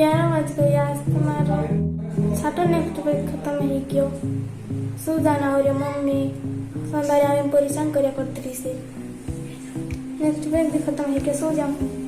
11 बज गए। आज तुम्हारा छाटो नेक्स्ट वीक खत्म है क्यों सो जाना हो रे मम्मी सौंदर्य में परेशान कर करती से नेक्स्ट वीक भी खत्म है क्या सो जाऊँ।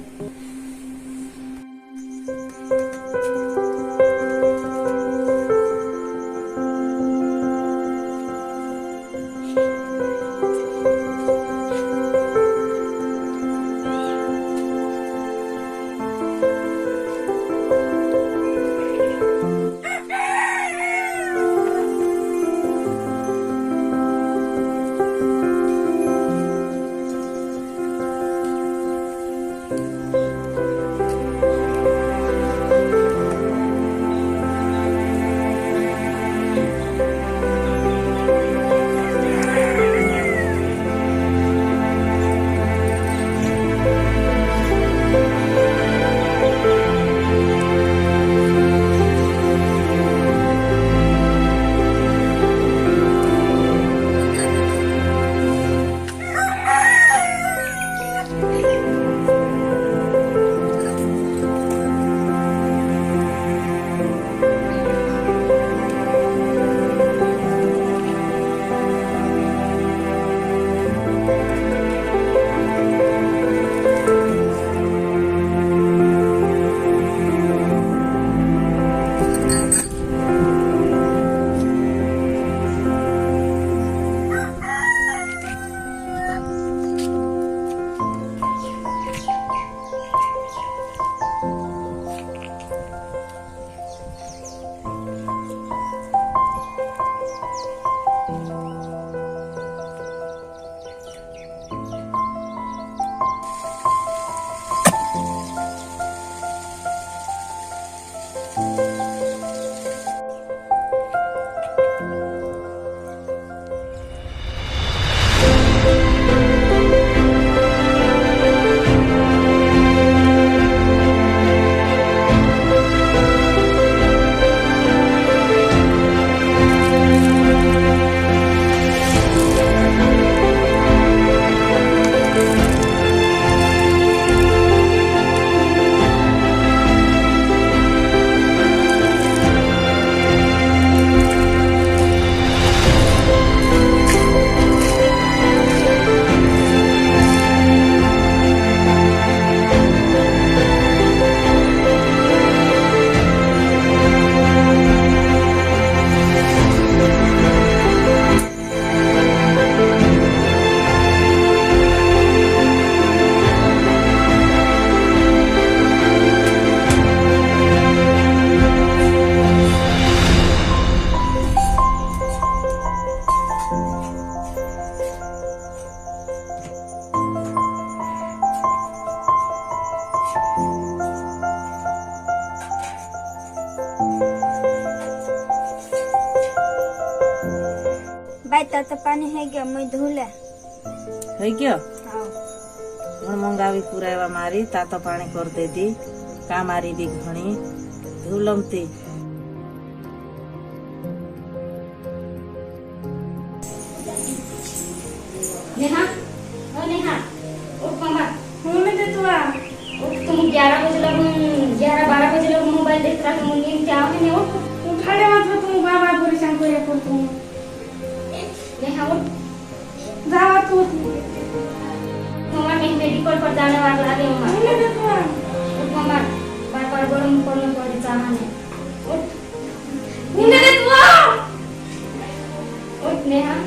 भाई तो पानी है क्या मुई धुले है क्या हाँ हूँ मंगा भी पुरावा मारी तात पानी कर दे दी का मारी भी घणी धुलमती नेहा ओ नेहा उठ मम्मा हूँ मैं दे तू आ उठ तुम 11 बजे लग 11-12 बजे लग मोबाइल देख रहा तुम नींद क्या नहीं उठ उठाड़े मत तुम बाबा परेशान कर करतू नेहा उठ जावा तू मम्मा मैं मेडिकल पर जाने वाला है मम्मा हूँ मैं दे तू आ उठ मम्मा बार-बार गरम करने पड़े चाहने उठ हूँ मैं दे तू आ उठ नेहा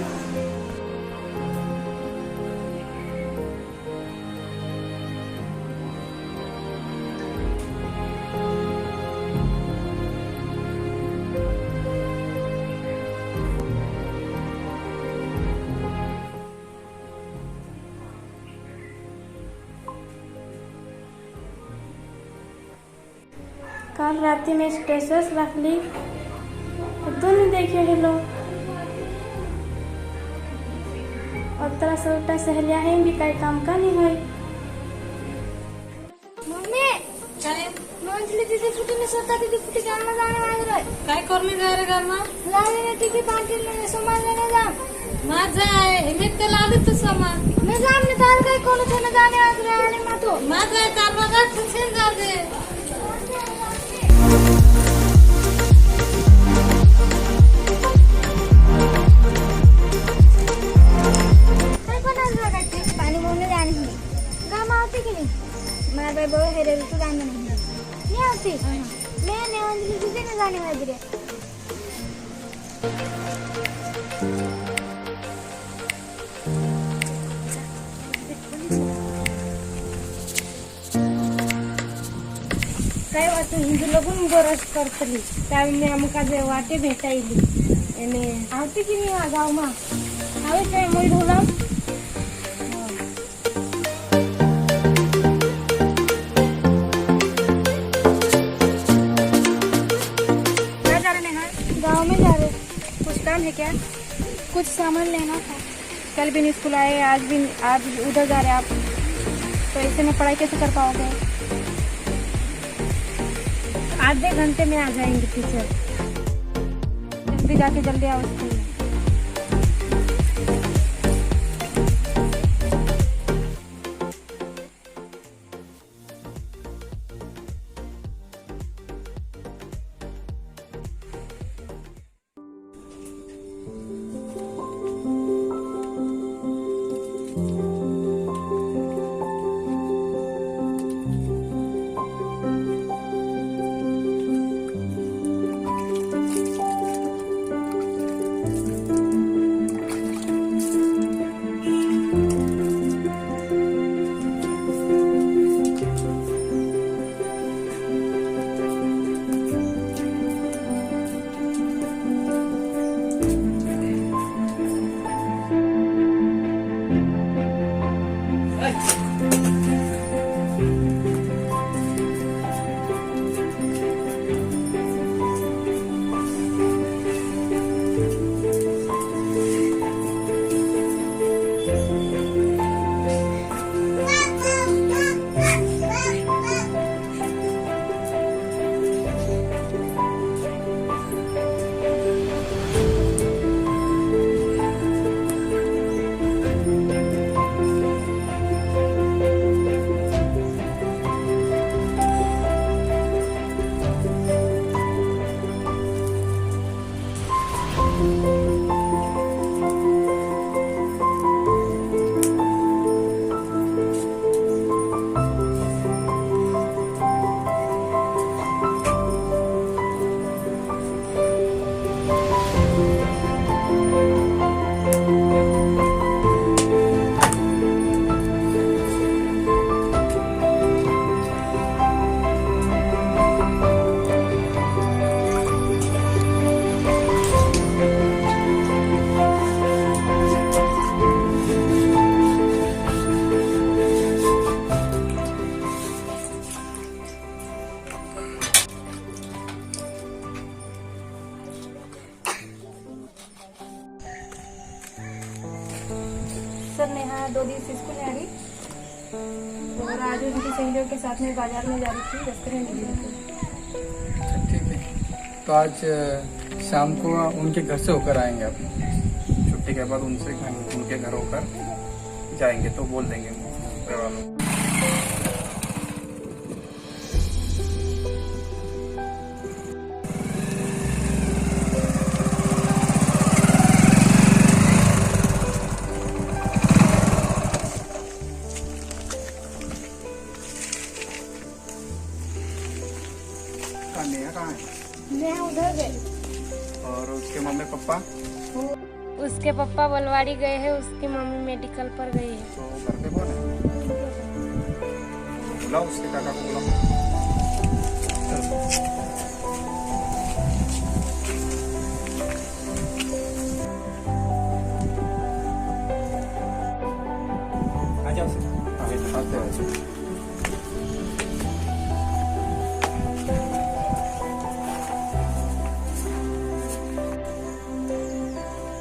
कल रात में स्टेटस रख ली तू नहीं देखे हेलो और तरह से उल्टा सहेलिया है भी कई काम का नहीं है। मम्मी मंजली दीदी फुटी में सोता दीदी फुटी घर में जाने वाले रहे काय करने जा रहे घर में लाने ने टिकी पार्टी में सामान लेने जा माँ जाए इन्हें तो ला दे तो सामान मैं सामने तार गई कौन छने जाने वाले रहे मां तो माँ जाए तार बगा छीन जा दे वैभव हेरेल तू गाणं नाही मी होती मी नेवांजली तुझे ना गाणे वगैरे काय वाटतं हिंदू लगून बरंच करतली त्यावेळी आमका जे वाटे भेटायली आणि आवते की नाही गावमा आवे काय मोई ढोला गाँव में जा रहे कुछ काम है क्या कुछ सामान लेना था कल भी नहीं स्कूल आए आज उधर जा रहे आप तो ऐसे में पढ़ाई कैसे कर पाओगे आधे घंटे में आ जाएंगे टीचर जल्दी जाके जल्दी आओ स्कूल में सर नेहा 2 दिन से स्कूल नहीं आ रही और आज उनकी सहेलियों के साथ में बाजार में जा रही थी रास्ते में मिली थी। अच्छा, ठीक है। तो आज शाम को उनके घर से होकर आएंगे आप छुट्टी के बाद उनसे उनके घर होकर जाएंगे तो बोल देंगे घर वालों को। नेहा कहाँ है? नेहा उधर गई और उसके मम्मी पापा उसके पापा बलवाड़ी गए हैं उसकी मम्मी मेडिकल पर गई है। तो घर पे कौन है? बुलाओ उसके काका को बुलाओ। आ जाओ सर। आते हैं।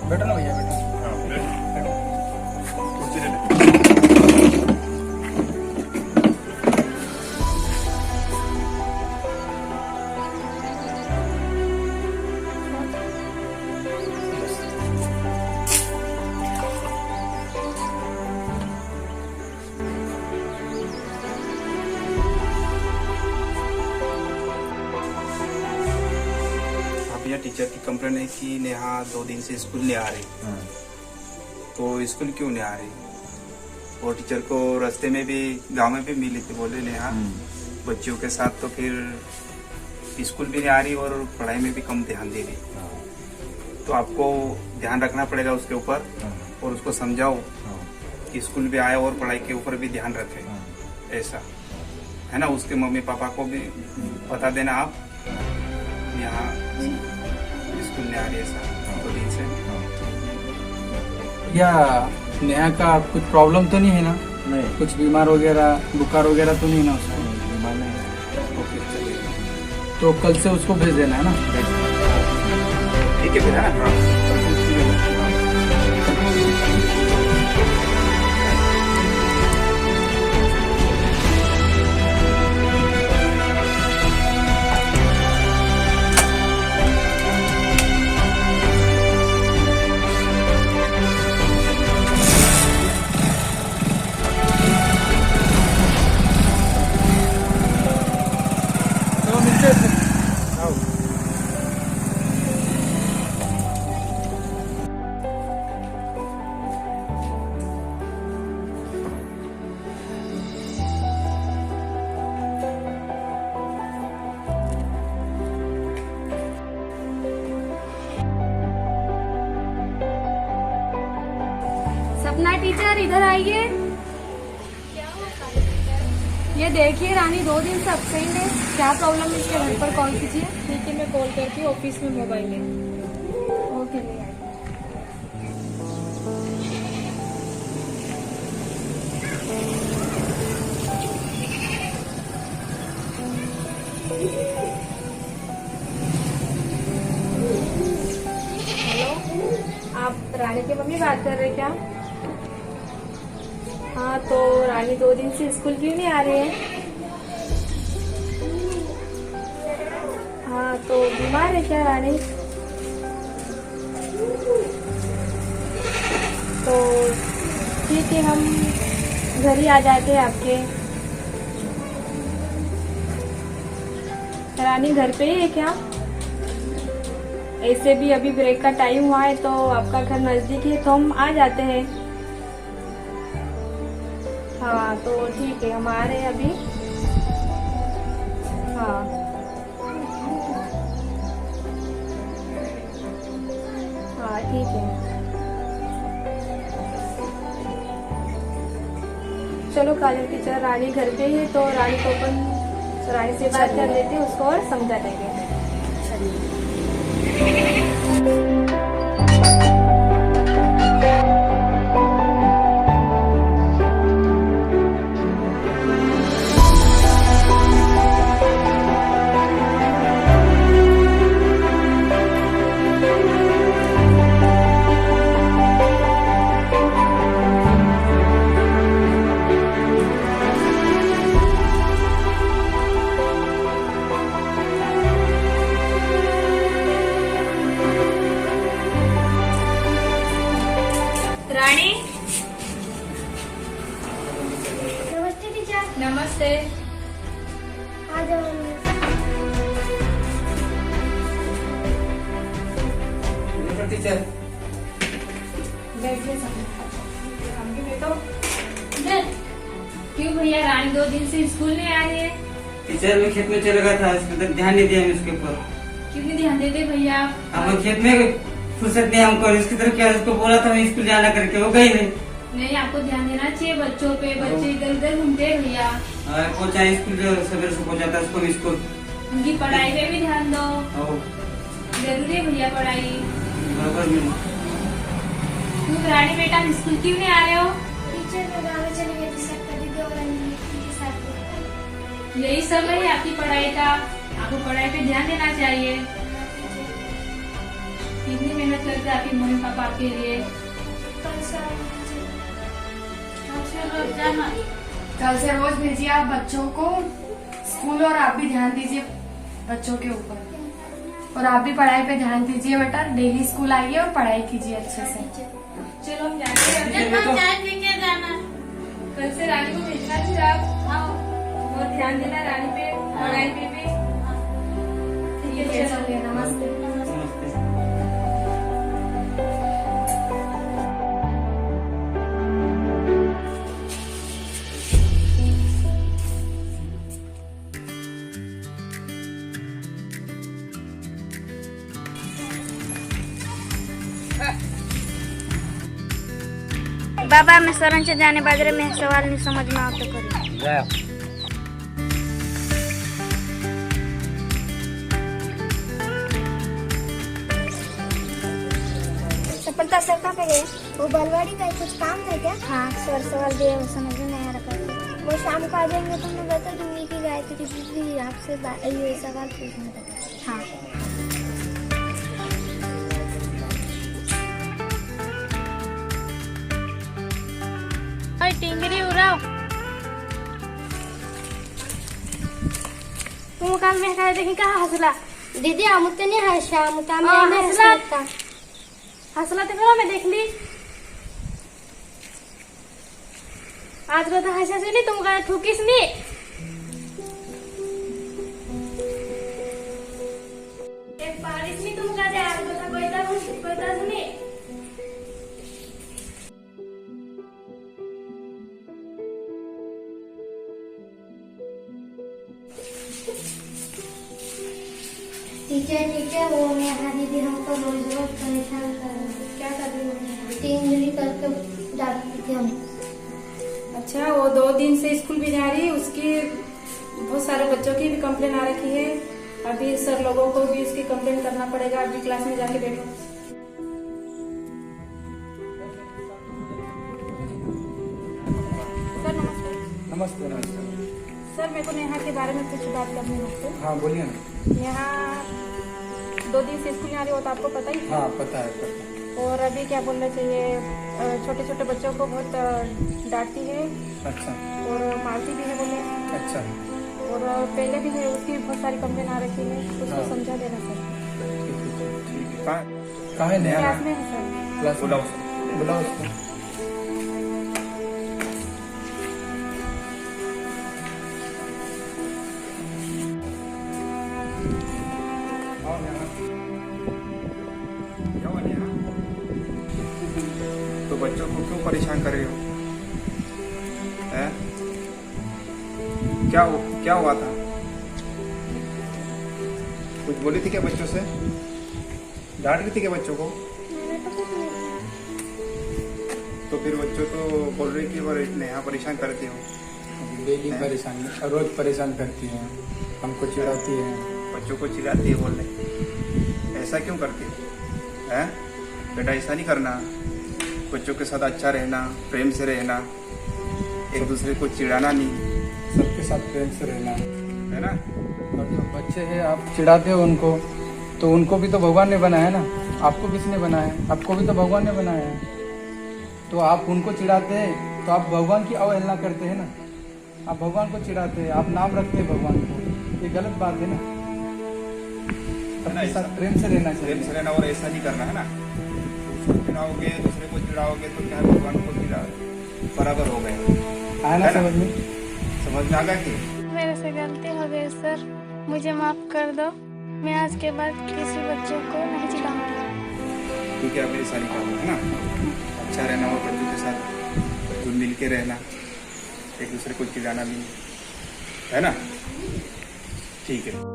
बैठो ना भैया बैठो। कुर्सी ले ले। भैया टीचर की कंप्लेंट है कि नेहा 2 दिन से स्कूल नहीं आ रही। तो स्कूल क्यों नहीं आ रही? और टीचर को रास्ते में भी गांव में भी मिली थी, बोले नेहा बच्चियों के साथ तो फिर स्कूल भी नहीं आ रही और पढ़ाई में भी कम ध्यान दे रही, तो आपको ध्यान रखना पड़ेगा उसके ऊपर और उसको समझाओ कि स्कूल भी आए और पढ़ाई के ऊपर भी ध्यान रखे, ऐसा है ना। उसके मम्मी पापा को भी बता देना आप यहाँ स्कूल नहीं आ रही, ऐसा 2 दिन से। या नेहा का कुछ प्रॉब्लम तो नहीं है ना? नहीं, कुछ बीमार वगैरह बुखार वगैरह तो नहीं ना उसको? बीमार नहीं है। ओके, चलिए। तो कल से उसको भेज देना है ना? ठीक है फिर, है ना। सपना टीचर इधर आइए। ये देखिए रानी 2 दिन से एब्सेंट है, क्या प्रॉब्लम है इसके घर पर कॉल कीजिए। ठीक है, मैं कॉल करती हूँ, ऑफिस में मोबाइल है। ओके ले आइए। आप रानी की मम्मी बात कर रहे क्या? हाँ, तो रानी 2 दिन से स्कूल क्यों नहीं आ रही है? हाँ, तो बीमार है क्या रानी? तो ठीक है, हम घर ही आ जाते हैं आपके। रानी घर पे ही है क्या? ऐसे भी अभी ब्रेक का टाइम हुआ है तो आपका घर नजदीक है, तो हम आ जाते हैं। हाँ, तो ठीक है, हम आ रहे हैं अभी। हाँ, हाँ ठीक है, चलो काजल टीचर, रानी घर पे ही है तो रानी को अपन रानी से बात कर लेते हैं, उसको और समझा देंगे। चलिए। नमस्ते टीचर। नमस्ते। आ जाओ। टीचर बैठिए सामने। हम भी बैठो। क्यों भैया रानी 2 दिन से स्कूल नहीं आ रही है? टीचर मैं खेत में चला गया था, इसके तक ध्यान नहीं दिया मैं उसके ऊपर। क्यों नहीं ध्यान देते भैया? हम खेत में फुर्सत नहीं हमको, इसकी तरफ क्या उसको बोला था मैं स्कूल जाना करके, वो गई नहीं। नहीं, आपको ध्यान देना चाहिए बच्चों पे, बच्चे इधर उधर घूमते हैं भैया। वो चाहे स्कूल जो सवेरे से पहुंचाता है उसको स्कूल। उनकी पढ़ाई पे भी ध्यान दो, और जरूरी है भैया पढ़ाई। बराबर में तुम रानी बेटा स्कूल क्यों नहीं आ रहे हो? टीचर मैं गाँव चले गए थे, सबका दीदी और अंजलि के साथ। यही समय है आपकी पढ़ाई का, आपको पढ़ाई पे ध्यान देना चाहिए। कितनी मेहनत करते हैं आपके मम्मी पापा आपके लिए। कल से रोज भेजिए आप बच्चों को स्कूल, और आप भी ध्यान दीजिए बच्चों के ऊपर, और आप भी पढ़ाई पे ध्यान दीजिए बेटा। डेली स्कूल आइए और पढ़ाई कीजिए अच्छे से। चलो हम जाते हैं। कल से रानी को भेजना फिर आप और ध्यान देना रानी पे, पढ़ाई पे भी। ठीक है, चलिए, नमस्ते। नमस्ते। बाबा मैं सरांच्या जाने बाजरे में सवाल नहीं समझ में आता करी जा सफलता सर कहाँ पे गए? वो बलवाड़ी का कुछ काम है क्या? हाँ सर सवाल दिए वो समझ में नहीं आ रहा था। वो शाम को आ जाएंगे तो मैं बता दूंगी कि गायत्री दीदी आपसे ये सवाल पूछना था। हाँ अरे टिंगरी उड़ाओ तुम काल में कहा देखी कहाँ हंसला दीदी आमुते नहीं है शाम का हाँ, मैं हंसला। हंसता। हंसला तो करो मैं देख ली आज बता हंसा से नहीं तुम कहा ठुकीस नहीं एक बारिश नहीं तुम कहा आज बता कोई था सुनी टीचर वो नेहा दीदी हमको रोज रोज परेशान कर रही है। क्या कर रही है? टिंगली करके डांटती थी हम। अच्छा, वो 2 दिन से स्कूल भी जा रही, उसकी बहुत सारे बच्चों की भी कंप्लेन आ रखी है। अभी सर लोगों को भी इसकी कंप्लेन करना पड़ेगा। अभी क्लास में जाके बैठो। सर नमस्ते। नमस्ते नमस्ते। सर मेरे को नेहा के बारे में कुछ बात करनी है आपसे। हाँ बोलिए ना। नेहा 2 दिन से स्कूल नहीं आ रही, वो तो आपको पता ही है। हाँ पता है। और अभी क्या बोलना चाहिए, छोटे छोटे बच्चों को बहुत डांटती है अच्छा और मारती भी है बोले। अच्छा और पहले भी है, उसकी बहुत सारी कंप्लेन आ रखी है, उसको हाँ। समझा देना सर। ठीक है कहाँ है नया क्लास में है सर। क्लास बुलाओ उसको। बुलाओ उसको। आओ नेहा। क्या हुआ नेहा? तो बच्चों को क्यों परेशान कर रहे हो? हैं? क्या हुआ था? कुछ बोली थी क्या बच्चों से? डांट रही थी क्या बच्चों को? तो फिर बच्चों तो बोल रहे कि वो नेहा परेशान करती हो। डेली परेशान, रोज परेशान करती है, हमको चिढ़ाती है। बच्चों को चिढ़ाती है बोल रहे, ऐसा क्यों करती है? हैं? बेटा ऐसा नहीं करना, बच्चों के साथ अच्छा रहना, प्रेम से रहना, एक दूसरे को चिढ़ाना नहीं, सबके साथ प्रेम से रहना है ना? और जो बच्चे हैं आप चिढ़ाते हो उनको, तो उनको भी तो भगवान ने बनाया ना। आपको किसने बनाया? आपको भी तो भगवान ने बनाया है। तो आप उनको चिढ़ाते हैं तो आप भगवान की अवहेलना करते हैं ना। आप भगवान को चिढ़ाते हैं, आप नाम रखते हैं भगवान को, ये गलत बात है ना। सबके साथ प्रेम से रहना प्रेम चाहिए। से रहना और ऐसा नहीं करना है ना। उसको चिढ़ाओगे, दूसरे को चिढ़ाओगे तो क्या भगवान को चिढ़ा बराबर हो गए। आया ना है ना? समझ में? समझ में आ गया कि मेरे से गलती हो गई सर, मुझे माफ कर दो। मैं आज के बाद किसी बच्चे को नहीं चिढ़ाऊंगी। ठीक है, अब मेरी सारी काम है ना। अच्छा रहना और बच्चों के साथ घुल मिल के रहना, एक दूसरे को चिढ़ाना भी, है ना? ठीक है।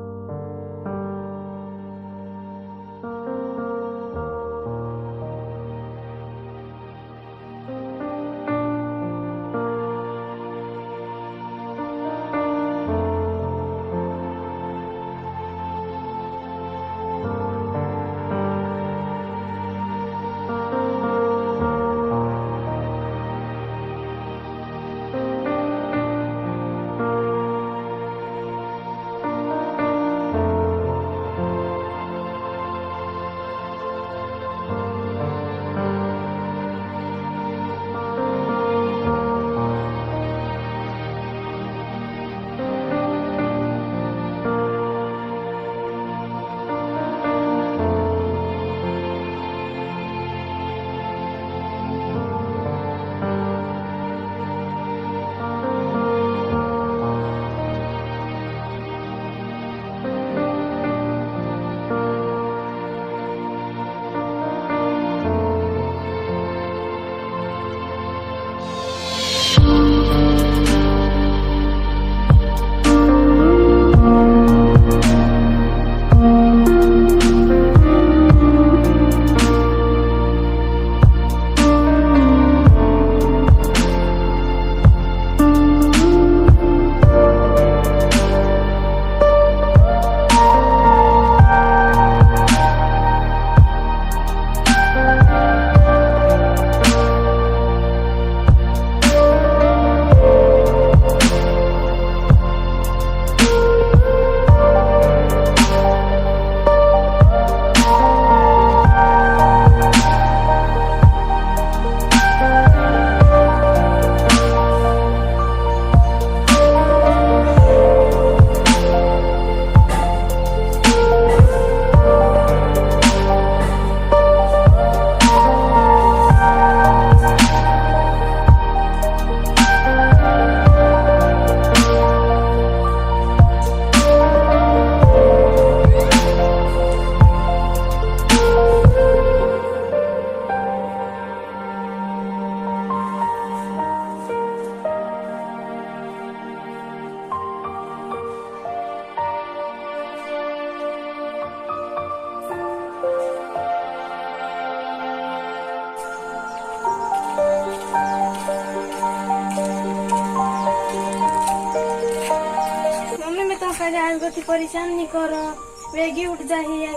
लगे आज गोटी परेशान नहीं करो, वेगी उठ जाही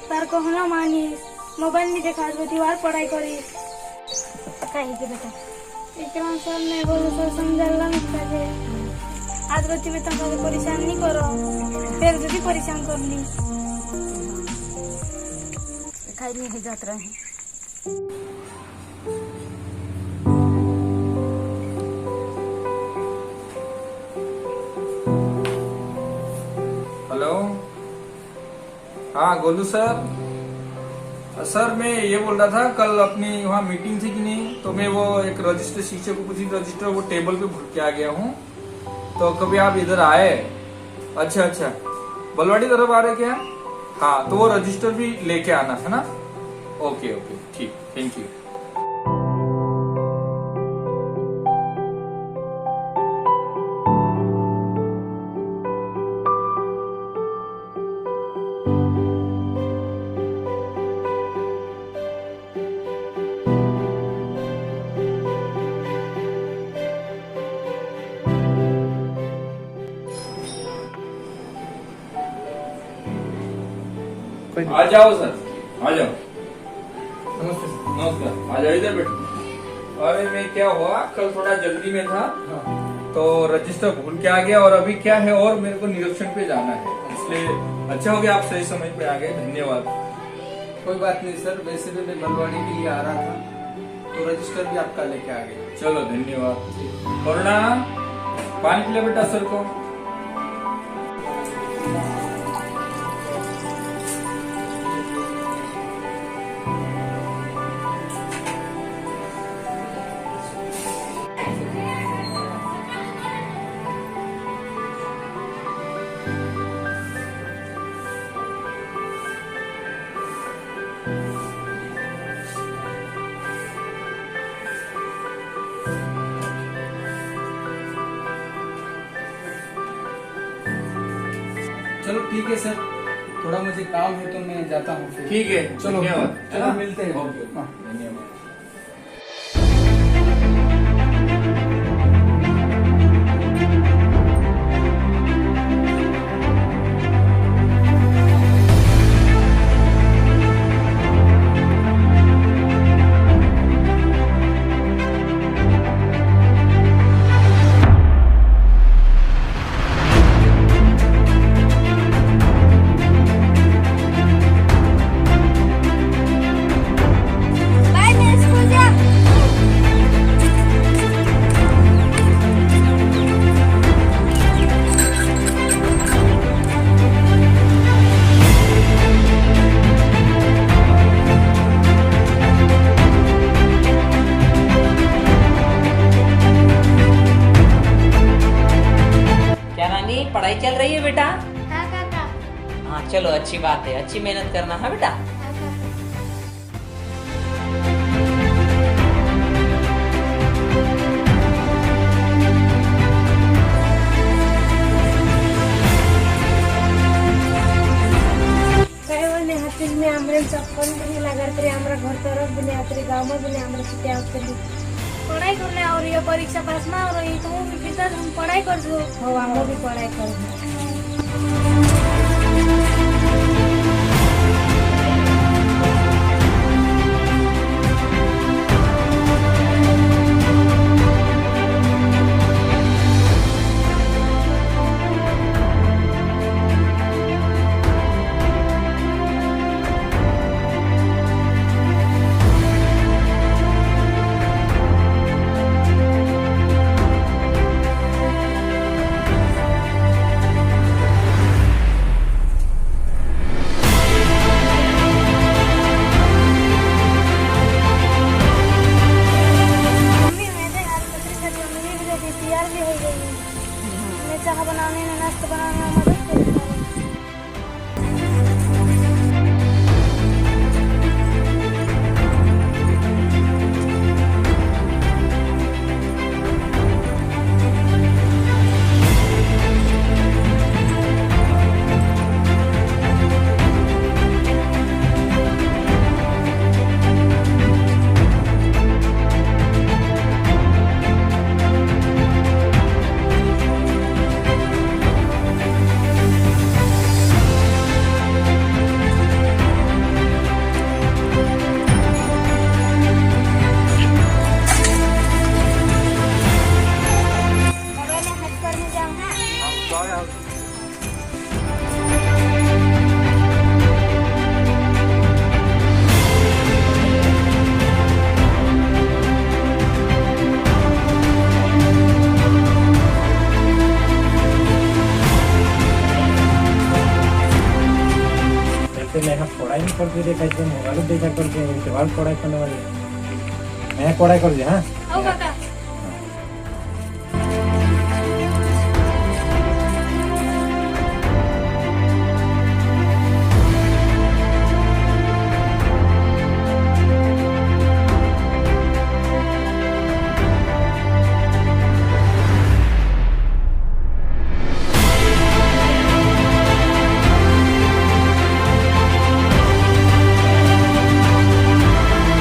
तार कहना मानिस, मोबाइल नहीं देखा आज गोटी वार पढ़ाई करिस। कहीं के बेटा विक्रम सर ने बोलो सर समझाला मुझे आज गोटी में तुम परेशान नहीं करो, फिर गोटी परेशान कर ली। खाई नहीं जात रहे। हेलो, हाँ गोलू सर। सर मैं ये बोल रहा था कल अपनी वहाँ मीटिंग थी कि नहीं, तो मैं वो एक रजिस्टर शीशे को कुछ रजिस्टर वो टेबल पे भूल के आ गया हूँ, तो कभी आप इधर आए। अच्छा अच्छा, बलवाड़ी तरफ आ रहे क्या? हाँ तो वो रजिस्टर भी लेके आना है ना। ओके ओके ठीक, थैंक यू। आ जाओ सर, आ जाओ। नमस्ते सर। नमस्कार, आ जाओ इधर बैठो। अरे मैं क्या हुआ, कल थोड़ा जल्दी में था तो रजिस्टर भूल के आ गया, और अभी क्या है और मेरे को निरीक्षण पे जाना है, इसलिए अच्छा हो गया आप सही समय पे आ गए, धन्यवाद। कोई बात नहीं सर, वैसे भी मैं बलवाड़ी के लिए आ रहा था तो रजिस्टर भी आपका लेके आ गए। चलो धन्यवाद। करुणा पानी पिला बेटा सर को। चलो ठीक है सर, थोड़ा मुझे काम है तो मैं जाता हूँ फिर। ठीक है, चलो धन्यवाद। चलो मिलते हैं। ओके, हाँ। धन्यवाद। पढ़ाई चल रही है बेटा? हाँ काका। हाँ चलो अच्छी बात है, अच्छी मेहनत करना है बेटा। हाँ काका। में आमरे चप्पल भी लगा करे हमरा घर तरफ भी आतरे गांव में भी हमरा छुट्टी आते पढ़ाई करने और ये परीक्षा पास ना हो रही तो भी पिता हम पढ़ाई कर दो। हो हम भी पढ़ाई कर चाह बनाने में नाश्ता बनाने में मदद करेगा। करके देखा तुम मोबाइल देखा करके सवाल पढ़ाई करने वाले मैं पढ़ाई कर दिया। हाँ आओ काका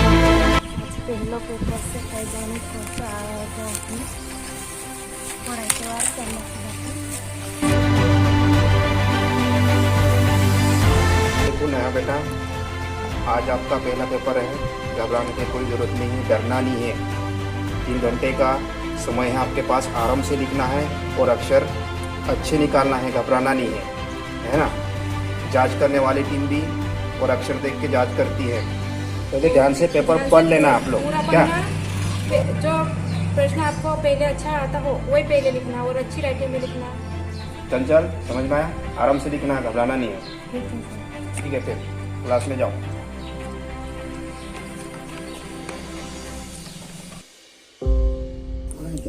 पहला पेपर से फैजानी फोटो आया था अपनी पढ़ाई के बाद करना देखो नया बेटा, आज आपका पहला पेपर है। घबराने की कोई ज़रूरत नहीं है, डरना नहीं है। 3 घंटे का समय है आपके पास, आराम से लिखना है और अक्षर अच्छे निकालना है, घबराना नहीं है ना। जांच करने वाली टीम भी और अक्षर देख के जांच करती है। पहले ध्यान से पेपर पढ़ लेना आप लोग। क्या जो प्रश्न आपको पहले अच्छा आता हो वही पहले लिखना और अच्छी राइटिंग में लिखना। चंचल, समझ में आया? आराम से लिखना है, घबराना नहीं है। ठीक है, फिर क्लास में जाओ।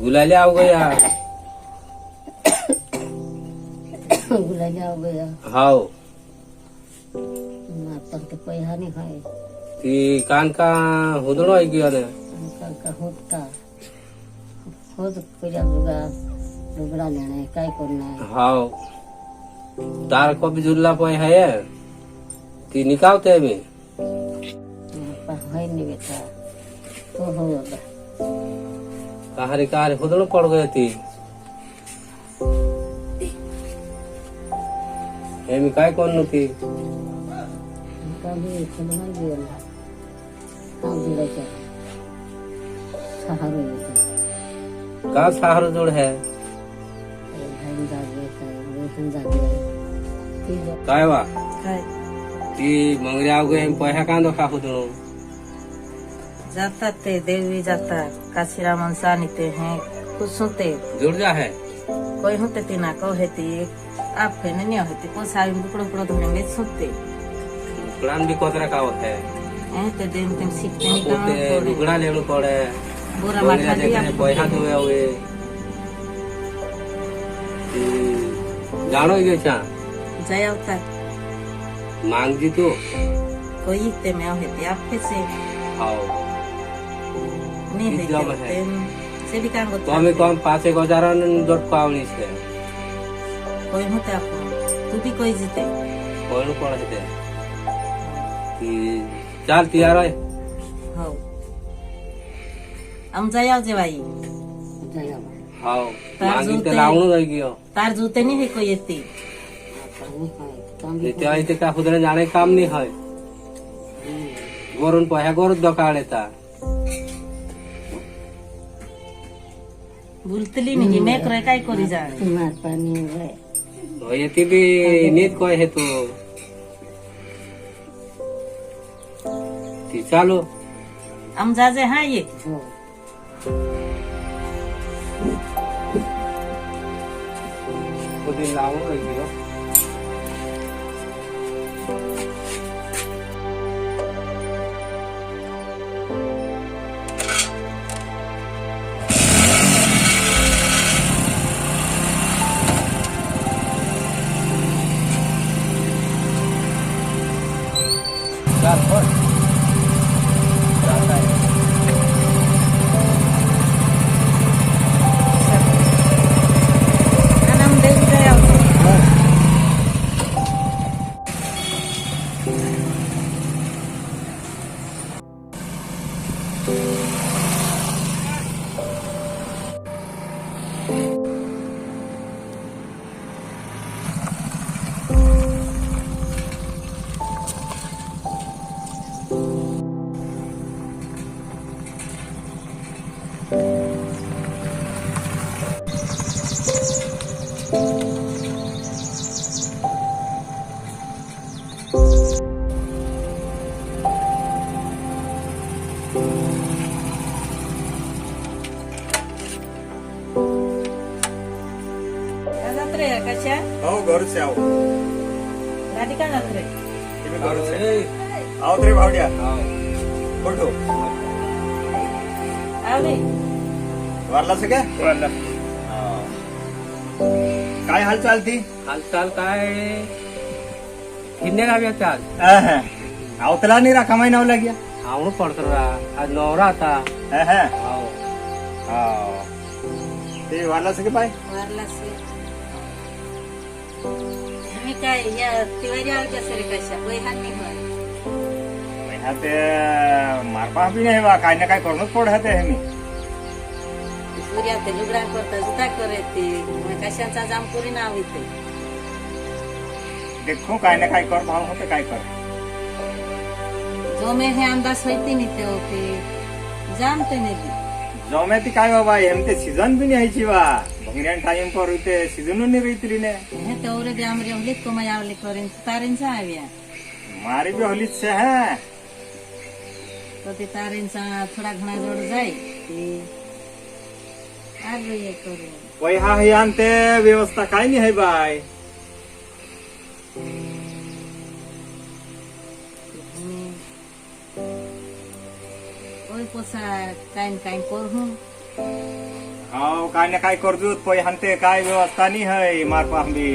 गुलाले आओ गया। गुलाले हो गया हाओ आता तो पैसा नहीं खाए ती कान का हुदड़ो है गया ने का होता खुद पूजा दुर्गा दुबरा लेना है काय करना है। हाओ तार को भी जुल्ला पे है ती निकालते में है नहीं बेटा तो होगा कहारे हुदड़ो पड़ गए थी एमी काय करनु थी कभी खुदना दिया ना काम दिला क्या सहारे बेटा का सहारा जोड़ है धन जागे वेतन जागे काय वा ती मंगरे आओ गए पैसा कांदो खा हुदड़ो जाता ते देवी जाता काशीरा मनसा निते हैं कुछ सुनते जुड़ जा है कोई होते तीना को हेती आप फिर नहीं होती को सारी बुकड़ो बुकड़ो धरेंगे सुनते प्लान भी कोतरा का होता है ते दिन दिन सीखते नहीं ओते काम रुगड़ा लेनु पड़े बुरा माथा दिया पैसा दुए हुए जानो ये क्या जय अवतार मांग दी तो कोई ते में होती आप फिर से आओ नहीं एकदम होते है। से भी काम तो हमें तो हम 5,000 डॉट पावनी से कोई होते आपको तू भी कोई जीते कोई नु पड़े थे कि चाल तैयार है हो हम जाया जे भाई जाया हां तार मांगी जूते- ते लावणो रह गयो तार जूते नहीं है कोई इतनी काम नित्य आई ते का खुदरे जाने काम नहीं है गोरुन पैसा गोर दकाळे ता भूलतली नहीं मैं करे काय करी जा मार पानी है तो ये भी नीत कोई है तो ती चालो हम जा जे हाँ ये हो खुद लावणो रह गयो चाल पर जाता है हम देख जाया जात रे कशा आओ घर से आओ। गाड़ी का जात रे ए आओ रे भावड्या फोटो आवडे वारला सगळ्या वाला काय हालचाल ती हालचाल काय हिंदे गावी होते आज अवतला नाही राखा महिना लाग्या आवडू पडतो रा आज नवरा आता हाव ते वारला सगळे पाय वारला से मी काय या तिवारी आवच्या सरे कशा पैहान नाही होय महिना ते मारपा बी नाही बा काय ना काय करूनच पडत आहे मी सूर्या ते लुगडा करता जुता करे ते कशाचा जाम करी नाव इथे देखो काय ना काय कर भाव होते काय कर जो में है अंदाज होती नहीं थे ओके जानते नहीं जमेती काय बाबा एमते सीजन बी नाही ची बा भंगऱ्यान टाइम पर इथे सीजन नहीं रही ने हे तो औरे जाम रे होली को मैं आवली करें तारिन सा आविया मारी भी होली से है तो ते तारिन सा थोड़ा घना जोड़ जाए ते आ ये करो वही हा हे आणते व्यवस्था काय नाही है बाय ओय पोसा काइन काइन करहूं हाव काय ना काय करजूत पै हानते काय व्यवस्था नाही है मारपा बी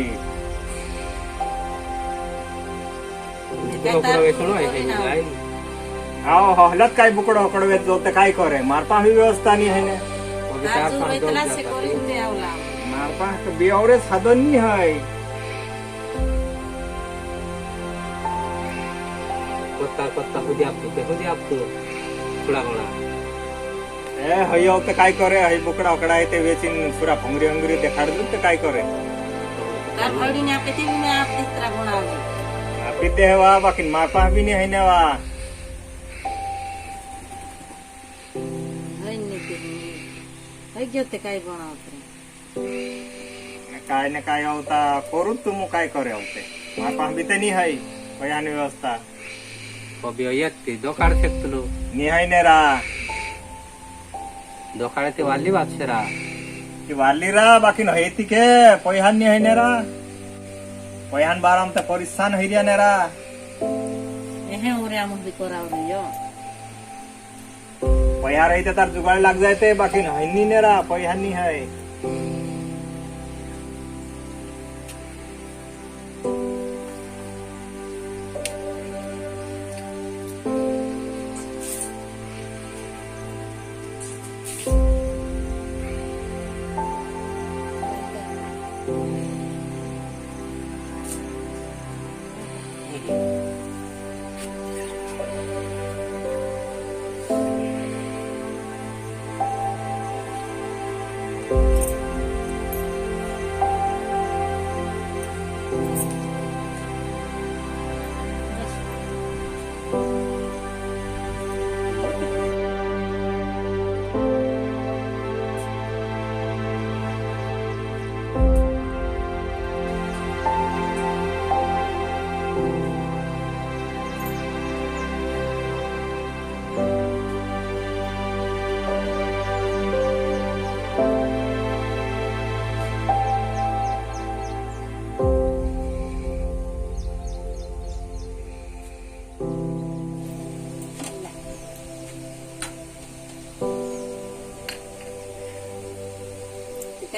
हाव हलत काय बुकड हकडवेत जो ते काय करे मारपा ही व्यवस्था नाही है ने ताजू इतना से करी ते आवला मारपा बी औरे साधन नहीं है कोत्ता खुदी आपको थोड़ा घोड़ा ए हयो ते काय करे हय बुकडा हकडा आहे ते वेचिन पुरा भंगरी हंगरी देखाड दूत ते काय करे तार भावडी ने आपे ती में आप इस तरह बनावे आपी देवा बाकी मारपा भी नहीं है ने वा होय ने ते होय जोते काय बनावत काय ना काय होता करू तुम काय करे होते मारपा भी ते नहीं है बयान व्यवस्था कभी येते दोकाड फेकतलो नहीं है ने रा दोकाड ते वाली बात से रा ती वाली रा बाकी नहीं ती के पैहान नहीं है ने रा पैहान बाराम ते परेशान है रिया ने रा एहे ओरे आमुक भी कराव रे यो पैहा रही ते तार जुगाड़ लग जाए ते बाकी नहीं ने रा पैहान नहीं है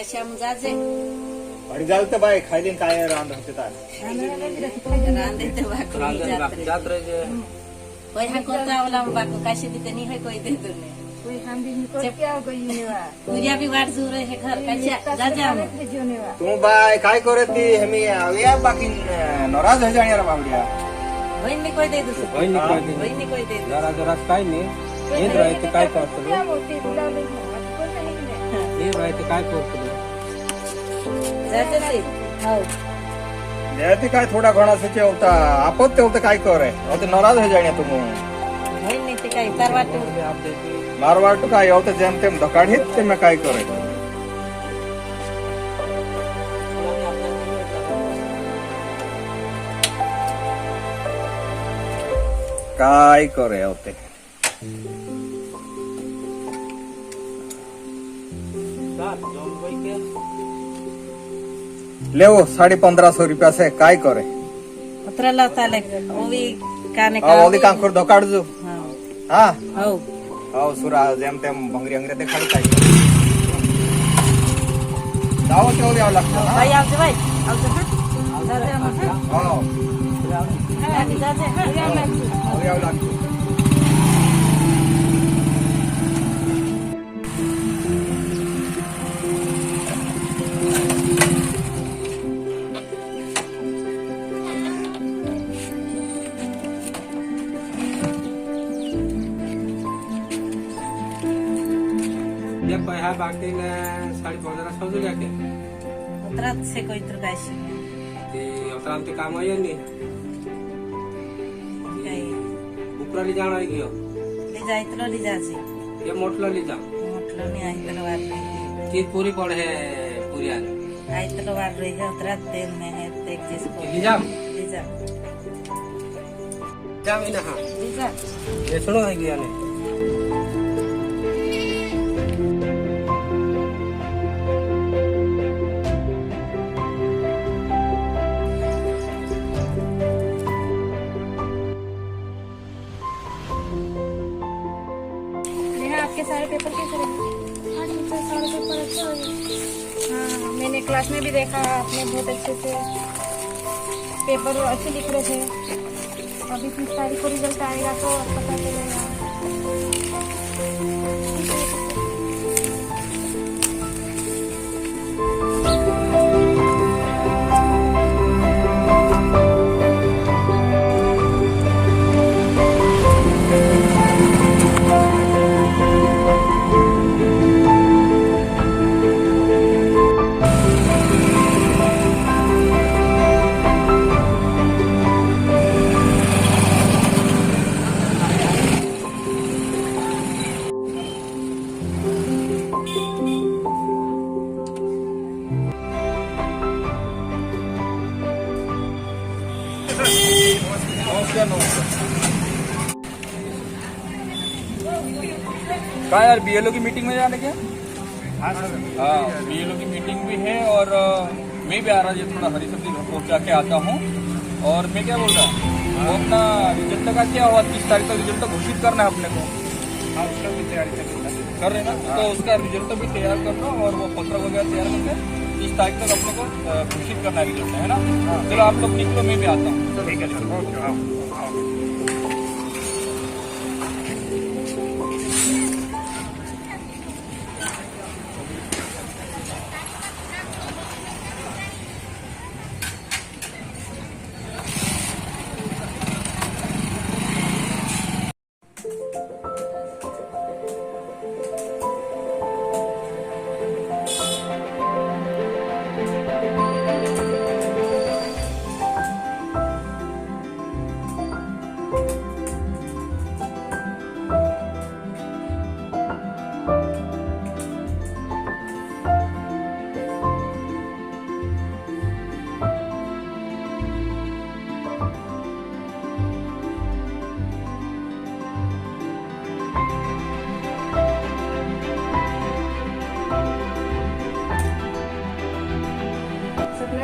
कशा मग जाजे आणि जाल तर बाय खायलीन काय रांद होते तार रांदे ते बाकू जात रहे कोई हा कोता आवला बाकू काशी दिते नहीं है कोई दे दो ने कोई हम भी निकल के आओ गई नेवा पूजा भी वाट जू रहे है घर कशा जा जा तू बाय काय करे ती हमी आविया बाकी नाराज हो जाणे रे बावडिया होय नहीं कोई दे दो होय नहीं कोई दे जरा जरा काय नहीं ये रहे काय करतो क्या होती बुलावे कोई नहीं ये रहे काय करतो जाते से हां देती काय थोडा घणा सचे होता आपत ते होता काय करे होते नाराज हो जाणे तुम होय नहीं ते काय तरवाट मारवाट काय होते जेम तेम धकाडीत ते मैं काय करे काय करे होते ले वो 1550 रुपया से काय करे उतरला ताले वो भी કાને ઓલી કાંકુર ધોકાડજો હા હવ સુરા જેમ તેમ ભંગરી અંગરે દેખાડી થાય જાઓ તો ઓલી આવ લાગતો ભાઈ આવજો ભાઈ આવજો હા જાજે અમાર હા જાજે હા ઓલી આવ લાગતો पैसा बाकी ने 15,500 समजूया के उतरात से कोई तरकाशी ते उतराम ते काम आया नहीं काही उपरा ली जाना गयो ले जायतलो ले जाजी ये मोटला ली जा मोटलो नहीं आयतलो वार की पूरी पड़ है पूरी आ आयतलो वार रही है उतरात तेल में है एक चीज को ले जा ना हां ले जा ये सुनो है गया ने आपके सारे पेपर कैसे रहे? हाँ टीचर, सारे पेपर अच्छे हो गए। हाँ, मैंने क्लास में भी देखा आपने बहुत अच्छे से पेपर अच्छे लिख रहे थे। अभी 30 तारीख को रिजल्ट आएगा तो पता चलेगा। कहा यार बीएलओ की मीटिंग में जाने क्या? हाँ बीएलओ की मीटिंग भी है और मैं भी आ रहा हूँ थोड़ा हरी सब्जी को जाके आता हूँ। और मैं क्या बोल रहा हूँ वो अपना रिजल्ट का क्या हुआ 30 तारीख का रिजल्ट घोषित करना है अपने को। हाँ उसका भी तैयारी कर रहे ना तो उसका रिजल्ट भी तैयार करना और वो पत्र वगैरह तैयार करके 30 तारीख तक अपने को घोषित करना है रिजल्ट है ना। चलो आप लोग निकलो मैं भी आता हूँ। ठीक है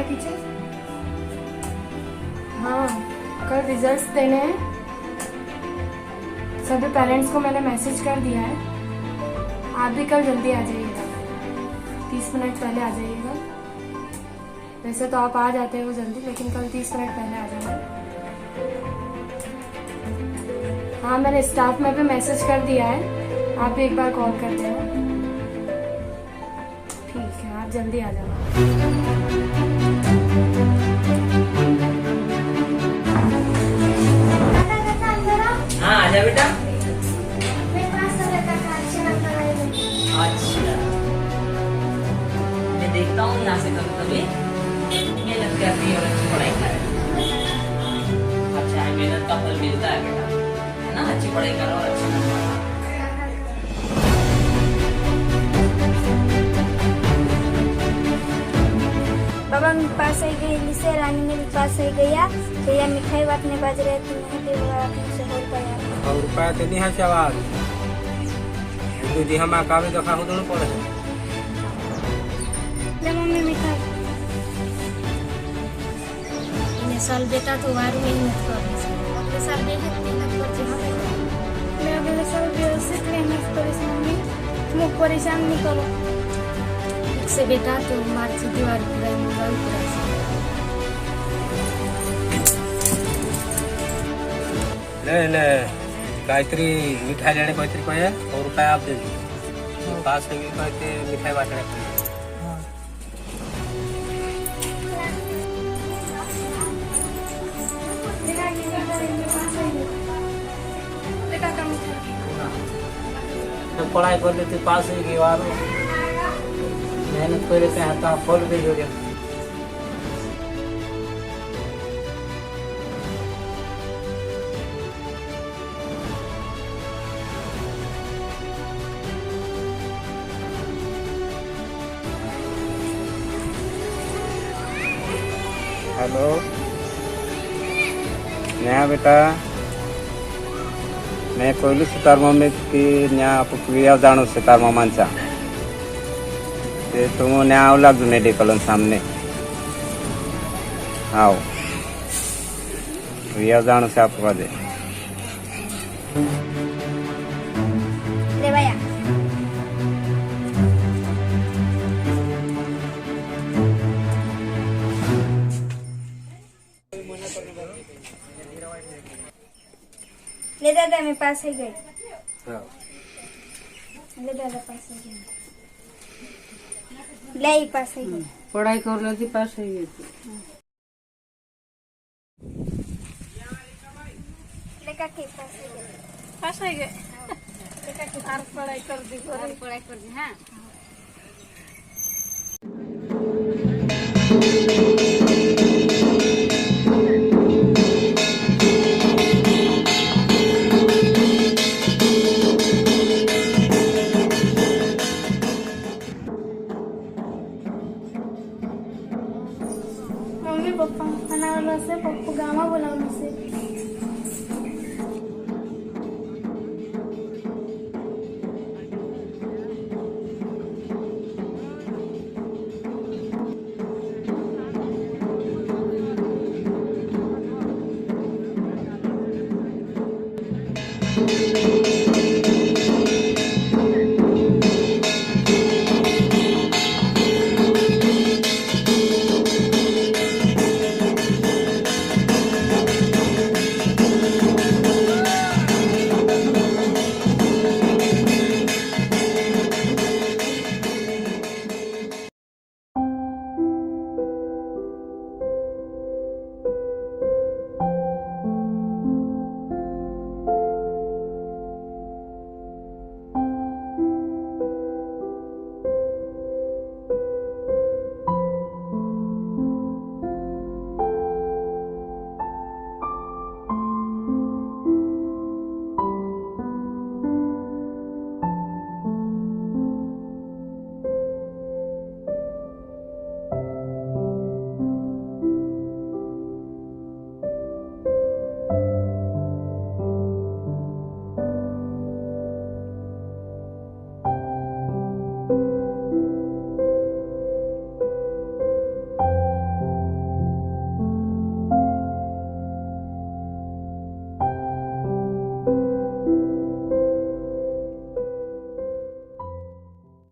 टीचर हाँ कल रिजल्ट्स देने हैं। सभी पेरेंट्स को मैंने मैसेज कर दिया है। आप भी कल जल्दी आ जाइएगा, 30 मिनट पहले आ जाइएगा। वैसे तो आप आ जाते हो जल्दी, लेकिन कल 30 मिनट पहले आ जाना। हाँ मैंने स्टाफ में भी मैसेज कर दिया है, आप भी एक बार कॉल कर देना। ठीक है आप जल्दी आ जाना। हाँ आजा बेटा। मेरे पास सब रहता था, अच्छे लगता है। अच्छा मैं देखता हूँ यहाँ से कभी कभी मेहनत करती है और अच्छी पढ़ाई कर रही है। अच्छा है मेहनत का फल मिलता है बेटा, है ना। अच्छी पढ़ाई करो और अच्छी नंबर लाओ। बाबा मी पास आई गई लिसे रानी ने भी पास आई गया तो या मिठाई बांटने बाज रहे थे नहीं दे आपने से हो पाया और रुपया तो नहीं है सवाल तो जी हम कावे तो खाऊ दोनों पड़े ले मम्मी मिठाई साल बेटा तो वारू मेहनत कर अगले साल मेहनत मेहनत कर जी हाँ बेटा मैं अगले साल व्यवस्थित मेहनत करीश मम्मी मुझ परेशान नहीं करो ठीक से बेटा तो मार्च दीवार पूरा मोबाइल पूरा ले ले गायत्री मिठाई लेने कोई कहे और रुपया आप दे दीजिए पास है कहते मिठाई बांटने के लिए तो पढ़ाई कर लेते पास ही गई और मेहनत कर लेते हैं तो फल भी हो गया हेलो नया बेटा मैं कोयलू से तार मम्मी की नया प्रक्रिया जानू से तार मामांचा ते तुम नया आवला मेडिकल सामने आओ क्रिया जानू से आपको दे ले भैया ले दादा मैं पास ही गई ले दादा पास ही गई ले ही पास ही गई पढ़ाई कर लेती पास ही गई लेका के पास ही गई लेका के और पढ़ाई कर दी हाँ मम्मी पप्पा खाना वाला से पप्पू गामा बोला से